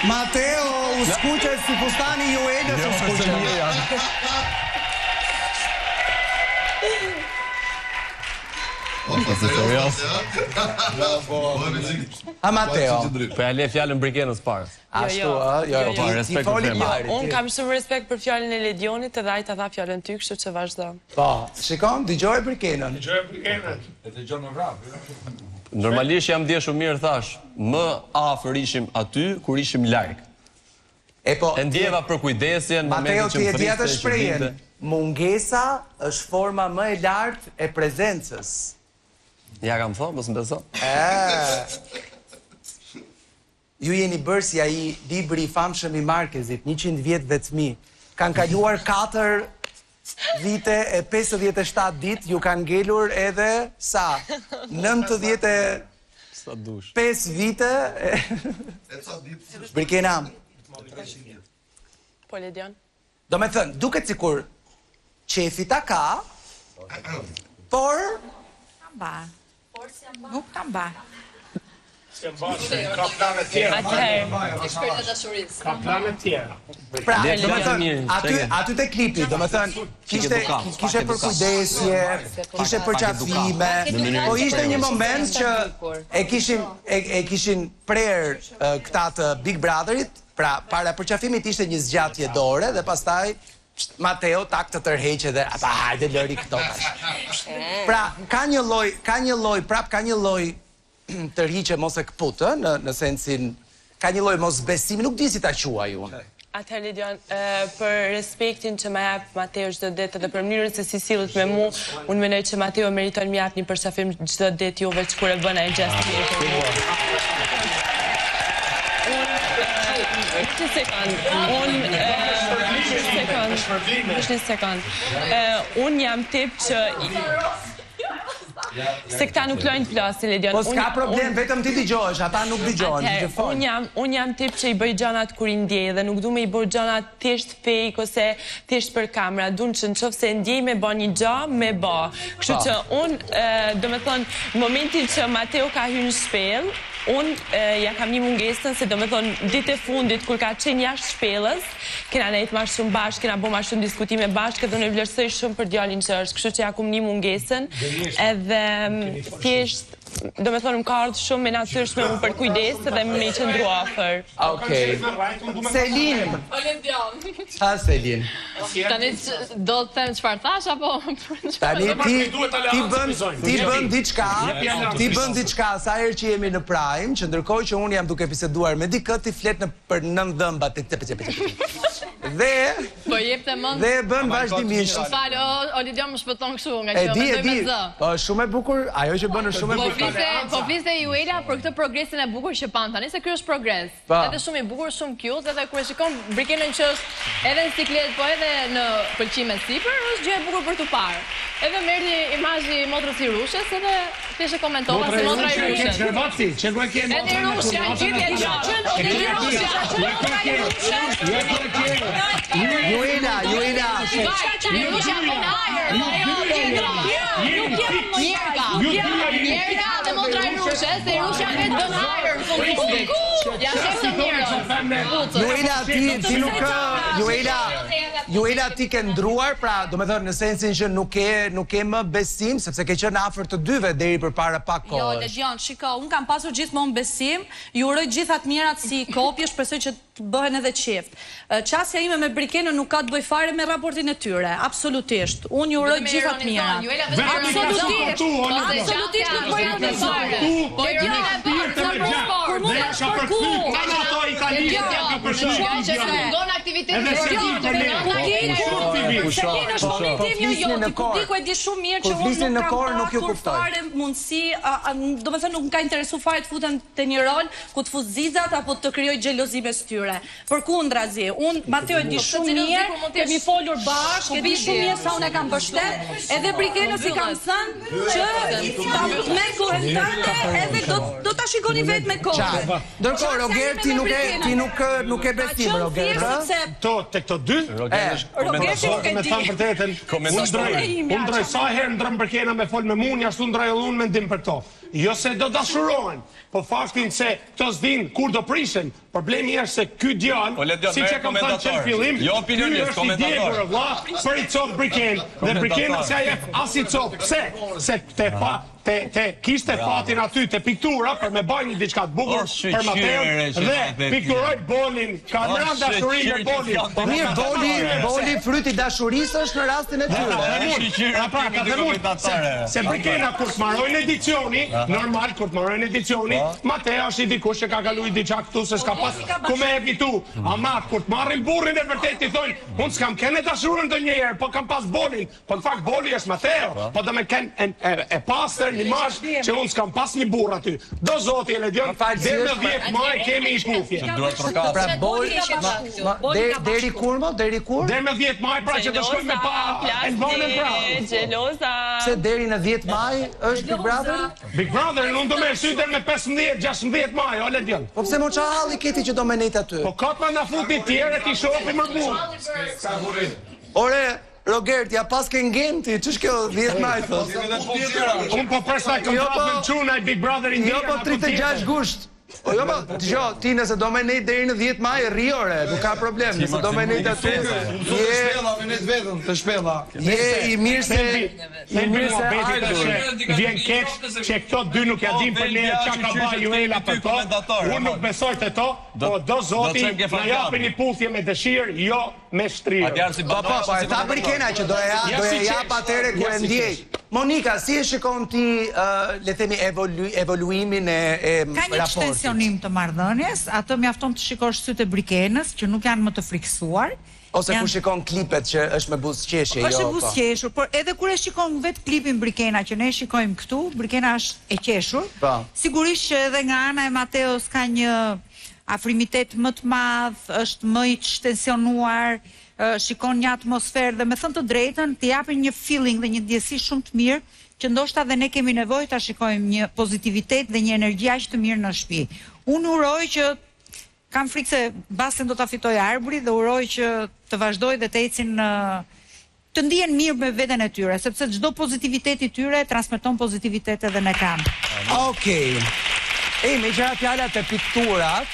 Mateo, u skuqe si fustani Juelës, u skuqe. A Mateo. Po ja le fjalën Brikenës parë. Ashtu, ti foli parë. Unë kam shumë respekt për fjalën e Ledionit edhe ai ta dha fjalën ty, kështu që vazhdo. Po, shikon, dëgjoj Brikenën. E dëgjon me vrap. Normalisht jam ndje shumë mirë thash, më afër ishim aty kur ishim larg. E po, e ndjeva për kujdesjen, Mateo, ti e dija të shprehjen. Mungesa është forma më e lartë e prezencës. Ja kam thënë, mos më beso. Ju jeni bërë si ai libri I famshëm I Marquezit, 100 vjet vetmi. Kanë kaluar 4 vite e 57 ditë, ju kanë ngelur edhe sa? 95 vite. Brikena. Po Ledion. Do me thënë, duket sikur qefi ta ka, por nuk ta mba. Ka plane tjera. Ka plane tjera. Pra, do me thënë, aty te klipi, do me thënë, kishe për kujdesje, kishe për qafime, po ishte një moment që e kishin prerë këta të Big Brotherit, pra, para për qafimit ishte një zgjatje dore dhe pastaj Mateo tak të tërheqe dhe apa hajde lëri këto tash. Pra, ka një lloj tërhiqe mos e këputë, në sensin, ka një lloj mos besimi, nuk di si ta quaj unë. Atëherë Ledion, për respektin që më jap Mateo çdo ditë dhe për mënyrën se si sillet me mua, unë mendoj që Mateo meriton më jap një përshafim çdo ditë jo veç kur e bën ai gjest për mua. Unë jam tip që se këta nuk lojnë plasë, Ledion. Po s'ka problem, vetëm ti dëgjohesh, ata nuk dëgjojnë. Unë jam tip që I bëj gjanat kur I ndjej dhe nuk du me I bëj gjanat thjesht fake ose thjesht për kamera. Dun që në qofë se ndjej me ba një gja, me ba. Kështu që unë, do me thonë, në momentin që Mateo ka hyrë në shpel, unë ja kam një mungesën se do me thonë ditë e fundit kur ka qenë jashtë shpelës, kena nejtë ma shumë bashkë, kena bo ma shumë diskutime bashkë dhe në vlerësoj shumë për djalin që është, kështu që ja kum një mungesën edhe thjesht do me thonë më ka ardhë shumë me natyrshme më për kujdes dhe me I qëndru afer. Okej. Selin. Ha, Selin. Tani do të them çfarë thash apo? Tani ti bën diçka sa herë që jemi në Prime, që ndërkohë që unë jam duke biseduar me dikë, ti flet për nën dhëmba dhe po jepte mend dhe bën vazhdimisht. Fal, o Lidion më shpëton kështu nga që mendoj me zë. Po shumë e bukur, ajo që bën është shumë e bukur. Po fliste Juela për këtë progresin e bukur që pan tani, se ky është progres. Edhe shumë I bukur, shumë cute, edhe kur e shikon Brikenën që është edhe në siklet, po edhe në pëlqime sipër, është gjë e bukur për tu parë. Edhe merrni imazhi motrës I Rushës, edhe thjesht e komentova se motra I Rushës. Edhe Rushja gjithë Njerga dhe motra I Rushës, se Rushja vetë bën hajër në fund. Ja shefë Juela, ti ke ndruar, pra, do me thënë në sensin që nuk ke më besim, sepse ke qenë afër të dyve deri përpara pak kohësh. Jo, Ledion, shiko, unë kam pasur gjithmonë besim, ju uroj gjithat mirat si kopje, shpresoj që të bëhen edhe qift. Qasja ime me Brikenën nuk ka të bëj fare me raportin e tyre, absolutisht. Unë ju uroj gjithat mirat. Absolutisht nuk bëj në fare. Kur mund të shpërku. Publiku e di shumë mirë që unë nuk kam pasur fare mundësi, do me thënë nuk ka interesu fare të futem të një rol ku të fut zizat apo të kryoj gjelozi mes tyre. Përkundrazi, unë Mateo e di shumë mirë, kemi folur bashkë, e di shumë mirë sa unë e kam përshtet, edhe Brikenës I kam thënë që me kohën tënde edhe do ta shikoni vetë me kohën. Ndërkohë, Roger, ti nuk e besim, Roger. Sepse të këto dy. Me thamë për tetën, unë ndroj sa herë ndrëm përkena me fol me mund, jashtu ndroj unë me ndim për to. Jo se do dashurohen, po faktin se këto s'din kur do prishen, problemi është se ky djalë, si që kam thënë që në fillim, ky është i djegur vlla për i copë briken, dhe brikena se aje as i copë. Pse? Se te kishte fatin aty te piktura për me bajnë diçka të bukur për Mateon dhe pikturoj bolin, ka rënë dashurin me bolin. Po mirë, boli fryti dashurisë është në rastin e tyre. Se brikena kur të marrojnë edicioni, normal kur të marrojnë edicioni, Mateo është i dikush që ka kalu i diçka këtu se s'ka pas ku me e pitu. Ama kur të marrin burrin e vërtet i thonë, unë s'kam kene dashurën të njerë, po kam pas bolin. Po në fakt boli është Mateo, po do me ken e pasër një mash që unë s'kam pas një burr aty. Do zoti e ledion, dhe me 10 maj kemi i pufje. Pra deri kur mo? Deri kur? Dhe me 10 maj pra që të shkojmë me pa Elvanën pra. Gjeloza. Se deri në 10 maj është Big Brother? Big Brother, unë do me syter me 15-16 maj, o ledion. Po pse mo qa halli keti që do me nejt aty? Po katë me në fut një tjere ti shofi më burr. Ore, Robert, ja pas ke ngenti, ç'është kjo 10 maj thos? Unë po presaj kontrat me çuna i Big Brother i Jo, po 36 gusht. O jo, po, ti nëse do me nejt deri në 10 maj, rriore, nuk ka problem, nëse do me nejt aty. Të shpella. Je i mirë se ardhur. Vjen keq që këto dy nuk ja din për ne çka ka bërë Juela për to. Unë nuk besoj te to, po do zoti na japin një puthje me dëshirë, jo me shtrirë. Po, e ta brikena që do e jap atëre ku e ndjej. Monika, si e shikon ti, le themi, evoluimin e raportit? Ka një ekstensionim të marrëdhënies, atë mjafton të shikosh sytë e brikenës, që nuk janë më të friksuar. Ose ku shikon klipet që është me buzëqeshje, jo? Është e buzëqeshur, por edhe kur e shikon vetë klipin Brikena që ne shikojmë këtu, Brikena është e qeshur. Sigurisht që edhe nga ana e Mateos ka një afrimitet më të madh, është më i shtensionuar, shikon një atmosferë dhe me thënë të drejtën të japin një feeling dhe një ndjesi shumë të mirë që ndoshta dhe ne kemi nevojë ta shikojmë një pozitivitet dhe një energji aq të mirë në shtëpi. Unë uroj që kam frikë se basen do ta fitojë arbri dhe uroj që të vazhdojë dhe të ecin të ndihen mirë me veten e tyre, sepse çdo pozitivitet i tyre transmeton pozitivitet edhe në kam. Okej. Me qëra fjallat e pikturat,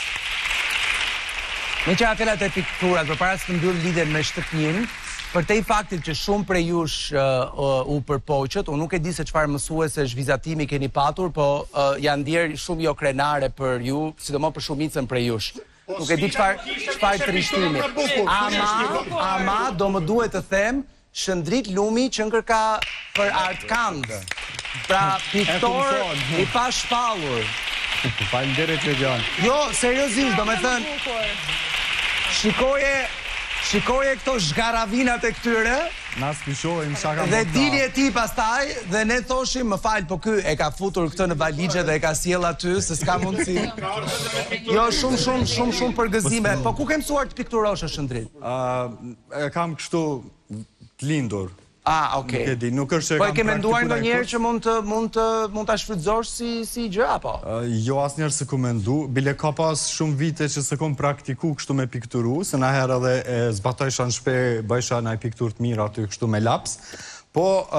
për para se të mbyll lidhjen me shtëpinë, për te i faktit që shumë prej jush u përpoqët, unë nuk e di se çfarë mësuese zhvizatimi keni patur, po janë ndjerë shumë jo krenare për ju, sidomos për shumicën prej jush. Nuk e di çfarë trishtimi. Ama do më duhet të them Shëndrit Lumi që ngërka për art kandë. Pra piktor i pa shpallur. Faleminderit që gjanë. Jo, seriozisht, do me thënë, shikoje këto zhgaravinat e këtyre, dhe dili e ti pastaj, dhe ne thoshim, më falë, po ky e ka futur këtë në valigje dhe e ka sjell aty, se s'ka mundësi. Jo, shumë përgëzime. Po ku ke mësuar të pikturosh, Shëndrit? E kam kështu të lindur. Okej. Nuk është që po e ke menduar ndonjëherë që mund ta shfrytëzosh si gjë apo? Jo, asnjëherë s'e kam mendu. Bile ka pas shumë vite që s'e kam praktikuar kështu me pikturu, se na herë edhe e zbatojsha në shtëpi, bëjsha ndaj pikturë të mira aty kështu me laps. Po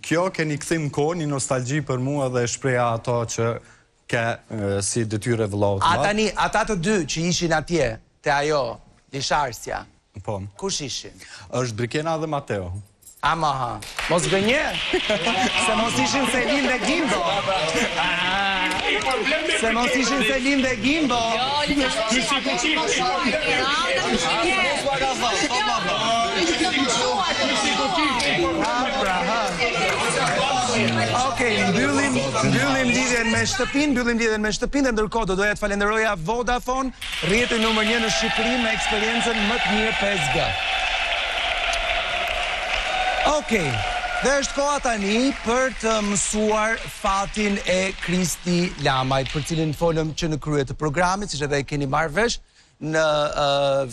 kjo keni kthim kohë, një nostalgji për mua dhe shpreha ato që ke si detyrë vëllaut. Ata të dy që ishin atje te ajo lisharsja. Po. Kush ishin? Është Brikena dhe Mateo. Amaha. Mos gënje? Se mos ishin Selim dhe Gimbo. Se mos ishin Selim dhe Gimbo. Okej, mbyllim lidhjen me shtëpinë, dhe ndërkohë do doja të falenderoja Vodafone, rrjeti numër 1 në Shqipëri me eksperiencën më të mirë 5G. Okej, dhe është koha tani për të mësuar fatin e Kristi Lamajt, për cilin folëm që në krye të programit, siç edhe e keni marrë vesh në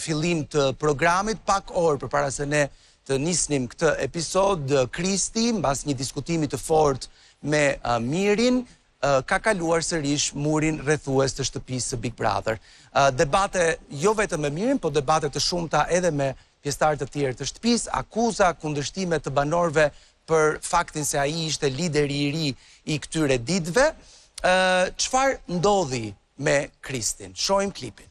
fillim të programit, pak orë përpara se ne të nisnim këtë episod, Kristi, mbas një diskutimi të fortë me Mirin, ka kaluar sërish murin rrethues të shtëpisë së Big Brother. Debate jo vetëm me Mirin, po debate të shumta edhe me pjesëtarë të tjerë të shtëpisë, akuza, kundërshtime të banorëve për faktin se ai ishte lideri i ri i këtyre ditëve. Çfarë ndodhi me Kristin? Shohim klipin.